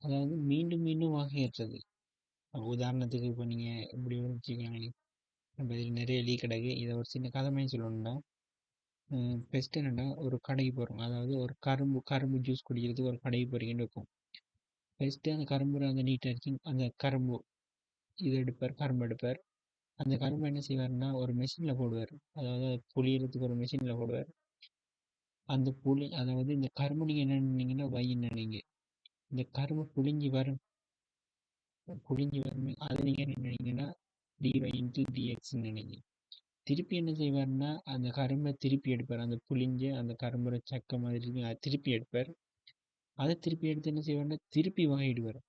அதாவது மீண்டும் மீண்டும் வகையற்றது. உதாரணத்துக்கு இப்போ நீங்கள் இப்படி வச்சுக்கோங்களேன், நம்ம இதில் நிறைய லீக் கிடக்கு. இதை ஒரு சின்ன கதை மாதிரி சொல்லணும்னா, பெஸ்ட் என்னென்னா ஒரு கடைக்கு போகிறோம். அதாவது ஒரு கரும்பு ஜூஸ் குடிக்கிறதுக்கு ஒரு கடைக்கு போகிறீங்கன்னு இருக்கும். பெஸ்ட்டு அந்த கரும்பு அந்த நீட்டாக இருக்கு. அந்த கரும்பு இது எடுப்பார், கரும்பு எடுப்பார். அந்த கரும்பு என்ன செய்வார்னா ஒரு மெஷினில் போடுவார். அதாவது புளியறதுக்கு ஒரு மெஷினில் போடுவார். அந்த புளி அதாவது இந்த கரும்பு நீங்கள் என்ன நினைங்கன்னா வைன்னு நினைங்க. இந்த கரும்பு புளிஞ்சு வரும் அதை நீங்கள் என்ன நினைங்கன்னா டிஒய் இன்ட்டு டிஎக்ஸ்ன்னு நினைங்க. திருப்பி என்ன செய்வார்னா அந்த கரும்பை திருப்பி எடுப்பார். அந்த புளிஞ்ச அந்த கரும்புற சக்கை மாதிரி இருக்கு, அதை திருப்பி எடுப்பார். அதை திருப்பி எடுத்து என்ன செய்வார்னா திருப்பி வகையிடுவார்.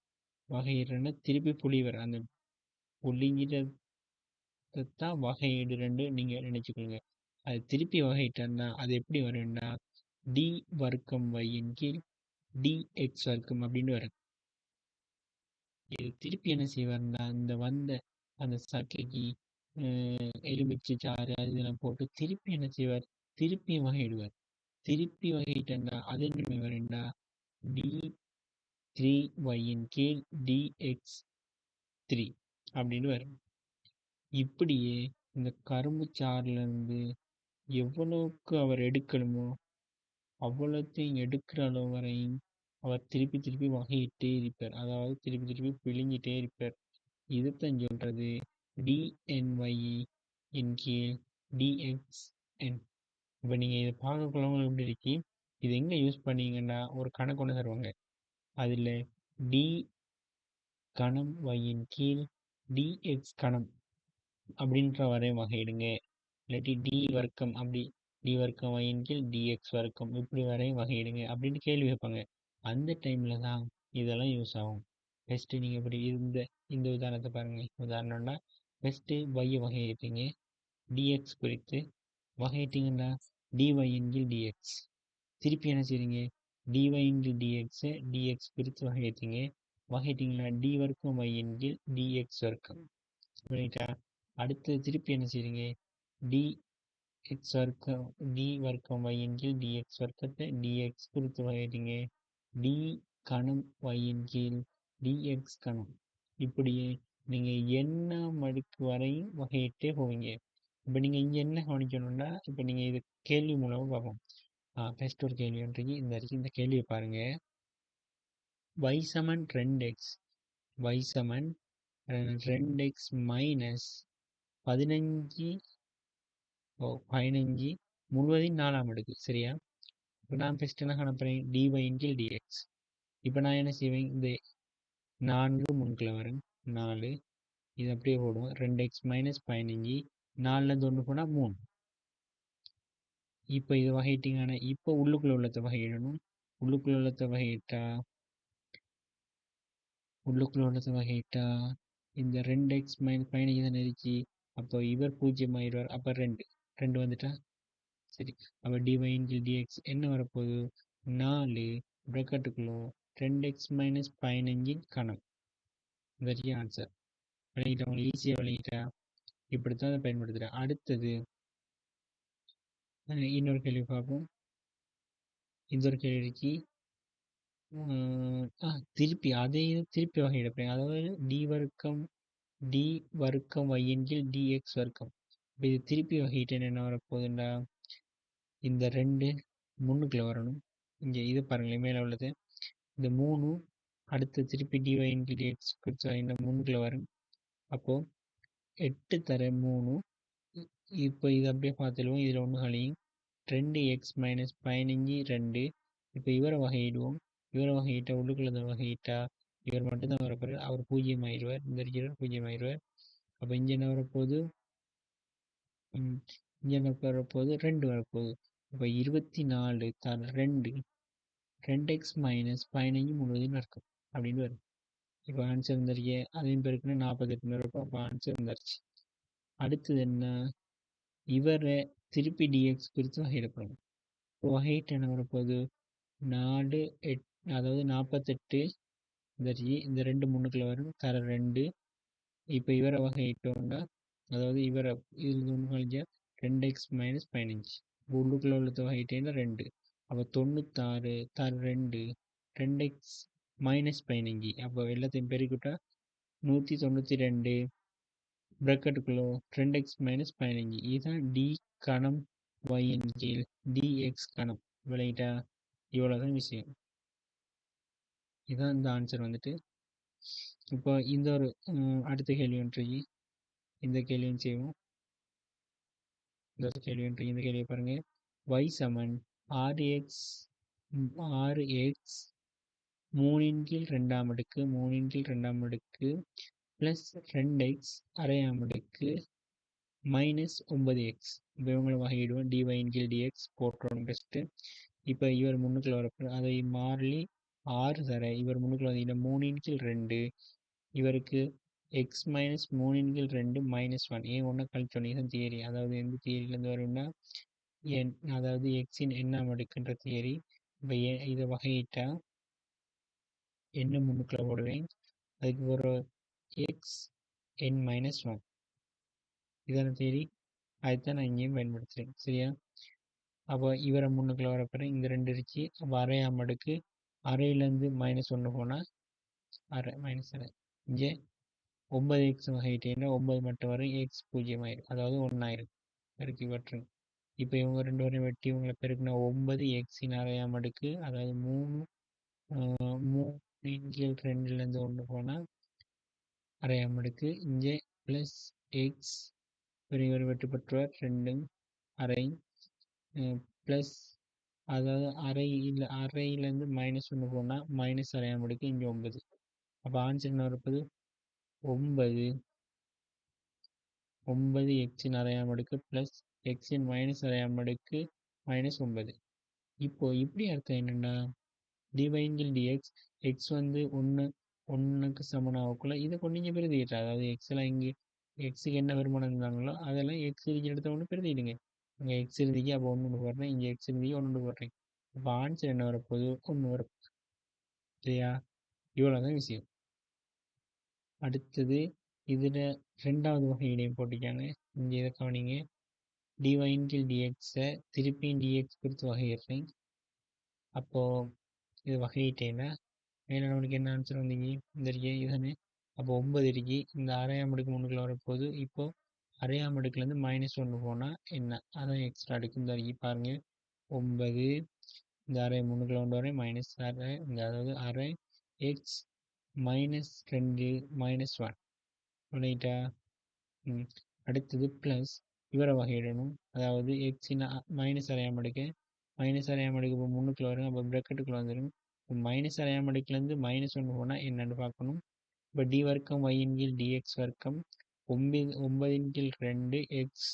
வகையிடுறேன்னா திருப்பி புளிவார். அந்த புளிங்கிறதான் வகையீடு ரெண்டு நீங்கள் நினச்சிக்கோங்க. அது திருப்பி வகையிட்டார்னா அது எப்படி வரும்னா டி வர்க்கம் வையின் கீழ் டிஎக்ஸ் வர்க்கம் அப்படின்னு வரும். இது திருப்பி என்ன செய்வார்னா இந்த வந்த அந்த சக்கைக்கு எலுமிச்சை சாறு அது இதெல்லாம் போட்டு திருப்பி என்ன செய்வார், திருப்பி வகையிடுவார். திருப்பி வகையிட்டா அது என்ன வரும்னா டி த்ரீ ஒய்யின் கீழ் டிஎக்ஸ் த்ரீ அப்படின்னு வரும். இப்படியே இந்த கரும்பு சாறுலேருந்து எவ்வளவுக்கு அவர் எடுக்கணுமோ அவ்வளோத்தையும் எடுக்கிற அளவு வரையும் அவர் திருப்பி திருப்பி வகையிட்டே இருப்பார். அதாவது திருப்பி திருப்பி பிழிஞ்சிட்டே இருப்பார். இதுதான் சொல்றது டிஎன்ஒய் இன் கீழ் டிஎக்ஸ்என். இப்போ நீங்கள் இதை பார்க்கக்குள்ளவங்க எப்படி இருக்கு, இது எங்கே யூஸ் பண்ணீங்கன்னா ஒரு கணக்கு ஒன்று தருவாங்க. அதில் டி கணம் ஒய்யின் கீழ் டிஎக்ஸ் கணம் அப்படின்ற வரை வகையிடுங்க. இல்லாட்டி டி வர்க்கம் அப்படி டி வர்க்கம் ஒய்யின் கீழ் டிஎக்ஸ் வர்க்கம் இப்படி வரை வகையிடுங்க அப்படின்னு கேள்வி வைப்பாங்க. அந்த டைமில் தான் இதெல்லாம் யூஸ் ஆகும். ஃபஸ்ட்டு நீங்கள் இப்படி இந்த உதாரணத்தை பாருங்கள். உதாரணம்னா ஃபஸ்ட்டு ஒய்யை வகையிட்டீங்க, டிஎக்ஸ் குறித்து வகையிட்டீங்கன்னா டிஒய்யின் கீழ் டிஎக்ஸ். திருப்பி என்ன செய்றீங்க, டிஒய் இன்டு டிஎக்ஸை டிஎக்ஸ் குறித்து வகையிட்டீங்கன்னா டி வர்க்கம் ஒய்யின் கீழ் டிஎக்ஸ் வர்க்கம். ரைட்டா? அடுத்து திருப்பி என்ன செய்றீங்க, டிஎக்ஸ் வர்க்கம் டி வர்க்கம் ஒய்யின் கீழ் டிஎக்ஸ் வர்க்கத்தை டிஎக்ஸ் குறித்து வகையிட்டீங்க டி கணம் ஒய்யின் கீழ் டிஎக்ஸ் கணம். இப்படியே நீங்கள் என்ன மடிக்கு வரையும் வகையிட்டே போவீங்க. இப்போ நீங்கள் இங்கே என்ன கவனிக்கணும்னா, இப்போ நீங்கள் இது கேள்வி மூலமாக பார்ப்போம். ஃபஸ்ட் ஒரு கேள்வி ஒன்றைக்கு இந்த கேள்வியை பாருங்கள். y சமன் 2x y சமன் 2x மைனஸ் 15 முழுவதின் 4ஆம் அடுக்கு. சரியா? இப்போ நான் ஃபஸ்ட் என்ன காணப்போறேன், dy இன்டில் dx. இப்போ நான் என்ன செய்வேன், இந்த 4 முன்னுக்குள்ள வரும் 4 இது அப்படியே போடும். 2x மைனஸ் 15 4லேருந்து 1 போனால் 3. இப்போ இது வகையிட்டீங்கன்னா இப்போ உள்ளுக்குள்ள உள்ளத்தை வகையிடணும். உள்ளுக்குள்ள உள்ளத்தை வகையிட்டா இந்த 2x மைனஸ் 15 தான் நெருக்கி. அப்போ இவர் 0 ஆயிடுவார். அப்போ 2 வந்துட்டா சரி. அப்போ டிஒய் இன்டில் டிஎக்ஸ் என்ன வரப்போகுது, 4 ப்ராக்கெட்டுக்குள்ளே 2x மைனஸ் 15 கணம். Very answer. விளங்கிட்டா? உங்களுக்கு ஈஸியாக விளங்கிட்டா? இப்படித்தான் அதை பயன்படுத்துகிறேன். அடுத்தது இன்னொரு கேள்வி பார்ப்போம். இந்த ஒரு கேள்விக்கு திருப்பி அதே திருப்பி வகையிடப்பேன். அதாவது டி வர்க்கம் ஒய்யின் கீழ் டிஎக்ஸ் வர்க்கம். இப்போ இது திருப்பி வகையிட்டேன் என்ன வரப்போகுதுண்டா, இந்த 2 முன்னுக்குள்ள வரணும். இங்கே இது பாருங்களேன் மேலே உள்ளது. இந்த 3 அடுத்து திருப்பி டிஒயின் கீழ் டிஎக்ஸ் கொடுத்தா இந்த முன்னுக்குள்ள வரும். அப்போது 8 தர 3. இப்போ இது அப்படியே பார்த்துடுவோம். இதில் ஒன்று கழியும் 2x மைனஸ் 15 2. இப்போ இவரை வகையிடுவோம். இவரை வகையிட்டா உள்ளுக்குள்ளதை வகையிட்டா இவர் மட்டும்தான் வரப்போறார். அவர் 0 ஆயிடுவார். இந்த இருக்கிறவர் 0 ஆயிடுவார். அப்போ இங்கே என்ன வரப்போகுது, இங்கே என்ன வரப்போகுது 2 வரப்போகுது. இப்போ 24 தர 2 2x மைனஸ் 15 முழுவதும் இருக்கும் அப்படின்னு வரும். இப்போ ஆன்சர் இருந்திருக்கே அதையும் பேருக்குன்னா 48 இருக்கும். அப்போ ஆன்சர் இருந்துருச்சு. அடுத்தது என்ன, இவரை திருப்பி டிஎக்ஸ் குறித்து வகையிடப்படும். இப்போ வகையிட்டு என்ன வரப்போகுது 4 8 அதாவது 48 இந்த 2 முன்னுக்குள்ள வரும் தர 2. இப்போ இவரை வகையிட்டோம்னா அதாவது இவரை இதில் ஒன்று கழிஞ்சா 2x மைனஸ் 15 உள்ளுக்குள்ள உள்ளது வகையிட்டேன்னா 2. அப்போ 96 தர 2 2x -15. அப்போ எல்லாத்தையும் பெருக்கிவிட்டா 192 ப்ராக்கெட்டுக்குள்ள 2x - 15. இதுதான் டி கணம் y-இன் கீழ் dx கணம். விளங்கிட்டா? இவ்வளோதான் விஷயம். இதுதான் இந்த ஆன்சர் வந்துட்டு. இப்போ இந்த ஒரு அடுத்த கேள்வி ஒன்று, இந்த கேள்வியும் செய்வோம். இந்த ஒரு கேள்வி ஒன்று, இந்த கேள்வியை பாருங்க. y சமன் 6x 3 கீழ் 2ஆம் அடுக்கு 3 கீழ் 2ஆம் அடுக்கு ப்ளஸ் 2x அரையாம் அடுக்கு மைனஸ் 9x. இப்போ இவங்களை வகையிடுவோம். dy கீழ் dx போட்டுறோம் பெஸ்ட்டு. இப்போ இவர் முன்னுக்குள்ள வரப்போ அதை மாறி 6 தர இவர் முன்னுக்குள்ள வந்தீங்கன்னா 3 கீழ் 2 இவருக்கு எக்ஸ் மைனஸ் 3 கீழ் 2 -1. ஏன் ஒன்று கழிச்சோன்னே தான் தியரி. அதாவது எந்த தியரியிலேருந்து வரும்னா அதாவது எக்ஸின் எண்ணாம் அடுக்குன்ற தியரி. இப்போ இதை வகையிட்டா என்ன முன்னுக்குள்ள போடுவேன், அதுக்கு ஒரு எக்ஸ் n - 1 இதான தியரி. அதுதான் நான் இங்கேயும் பயன்படுத்துகிறேன். சரியா? அப்போ இவரை முன்னுக்குள்ள வரப்போகிறேன். இந்த 2 இருந்துச்சு. அப்போ அரையாம் அடுக்கு அரையிலேருந்து -1 போனால் அரை -1 இங்கே 9x வகையிட்டேன்னா 9 மட்டும் வரும். எக்ஸ் 0 ஆயிரும், அதாவது 1 ஆயிரும். பெருக்கி வெட்டுறேன். இப்போ இவங்க 2 வரையும் வெட்டி இவங்களை பெருக்கினா 9 எக்ஸின் அரையாம் அடுக்கு, அதாவது 3 கீழ் 2லேருந்து 1 போனால் அரையாம் அடுக்கு. இங்கே ப்ளஸ் எக்ஸ் இவர் வெட்டுப்பட்டுருவார் 2 அரை ப்ளஸ், அதாவது அரையிலேருந்து -1 போனால் மைனஸ் அரையாம் அடுக்கு. இங்கே 9. அப்போ ஆன்சர் என்ன வரப்போது? 9 எக்ஸின் அரையாம் அடுக்கு ப்ளஸ் எக்ஸின் மைனஸ் அரையாம் அடுக்கு -9. இப்போ இப்படி அர்த்தம் என்னென்னா டிவைங்கில் டிஎக்ஸ் எக்ஸ் வந்து ஒன்றுக்கு சமனாகக்குள்ள இதை கொண்டு இங்கே பெருதிக்கிட்டா, அதாவது எக்ஸ்லாம் இங்கே எக்ஸுக்கு என்ன வருமானம் இருந்தாங்களோ அதெல்லாம் எக்ஸ் இருக்கு எடுத்த ஒன்று பெருதிடுங்க. இங்கே எக்ஸ் இருந்துக்கு அப்போ 1 போடுறேன், இங்கே எக்ஸ் இருந்துக்கு 1 போடுறேன். அப்போ ஆன்சர் என்ன வரப்போகுது? 1 வரப்போகுது. சரியா? இவ்வளோதான் விஷயம். அடுத்தது இதில் 2வது வகையிலையும் போட்டிக்காங்க. இங்கே இதை கவனிங்க. டிவைன் கீழ் டிஎக்ஸை திருப்பியும் டிஎக்ஸ் கொடுத்து வகையிடுறேன். அப்போது இது வகையிட்டேன்னா மேலே நம்மளுக்கு என்ன ஆன்சர் வந்தீங்க? இந்த இருக்கே இதுதானே. அப்போ 9 இருக்கி இந்த அரையாம் அடுக்கு முன்னுக்குள்ள வரப்போகுது. இப்போது அரையாம் அடுக்குலேருந்து -1 போனால் என்ன, அதான் எக்ஸ்ட்ரா அடுக்கு. இந்த இருக்கி பாருங்கள். 9 இந்த அரை முன்னுக்குள்ள கொண்டு வரேன், மைனஸ் அரை இந்த, அதாவது அரை எக்ஸ் -2 -1 ரைட்டா? அடுத்தது ப்ளஸ் இவரை வகையிடணும். அதாவது எக்ஸின் மைனஸ் அரையாம் அடுக்கு இப்போ முன்னுக்குள்ள வரும். அப்போ ப்ராக்கெட்டுக்குள்ள வந்துடும். மைனஸ் அரையாம் அடுக்குலேருந்து -1 போனால் என்னென்னு பார்க்கணும். இப்போ டி வர்க்கம் y-இன் கீழ் dx வர்க்கம் 9 கீழ் 2 எக்ஸ்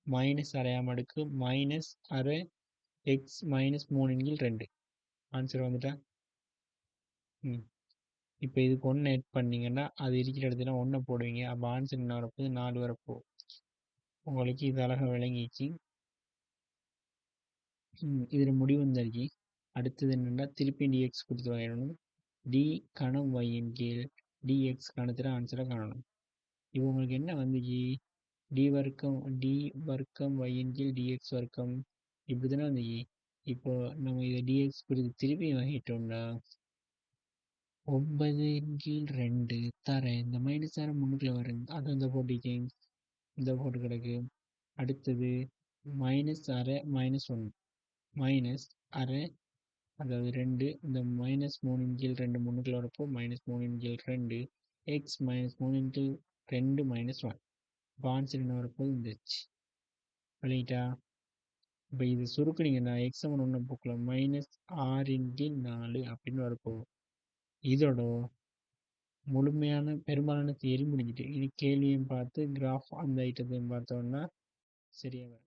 மைனஸ் அரையாம் அடுக்கு மைனஸ் அரை எக்ஸ் -3 கீழ் 2. ஆன்சர் வந்துட்டா? இப்போ இதுக்கு 1 ஆட் பண்ணிங்கன்னா அது இருக்கிற இடத்துல 1 போடுவீங்க. அப்போ ஆன்சர் என்ன வரப்போகுது? 4 வரப்போகுது. உங்களுக்கு இது அழகாக விளங்கிச்சு. இதில் முடிவு வந்தாச்சு. அடுத்தது என்னென்னா திருப்பி டிஎக்ஸ் கொடுத்து வரையணும். டி கணம் y-இன் கீழ் டிஎக்ஸ் கணத்தில் ஆன்சரை காணணும். இப்போ உங்களுக்கு என்ன வந்துச்சு? டி வர்க்கம் y-இன் கீழ் டிஎக்ஸ் வர்க்கம் இப்படி தானே வந்துச்சு. இப்போ நம்ம இதை டிஎக்ஸ் கொடுத்து திருப்பி வகையிட்டோம்னா 9 கீழ் 2 தர இந்த மைனஸ் ஆர முன்னுக்குள்ள வரும். அதை இந்த போட்டிக்கேன், இந்த போட்டு கிடக்கு. அடுத்தது மைனஸ் அரை -1 மைனஸ் அரை, அதாவது 2 இந்த -3 கீழ் 2 முன்னுக்குள்ள வரப்போ -3 கீழ் 2 எக்ஸ் -3 கீழ் 2 -1. இப்போ ஆன்சர் என்ன வரப்போ இருந்துச்சு. விளையிட்டா? இப்போ இது சுருக்குனீங்கன்னா எக்ஸ் சமன் 1 போக்கில் -6 கீழ் 4 அப்படின்னு வரப்போகும். இதோட முழுமையான பெரும்பாலான தியரி முடிஞ்சிட்டு. இது கேள்வியும் பார்த்து கிராஃப் அந்த ஐட்டத்தையும் பார்த்தோம்னா சரியாக வரும்.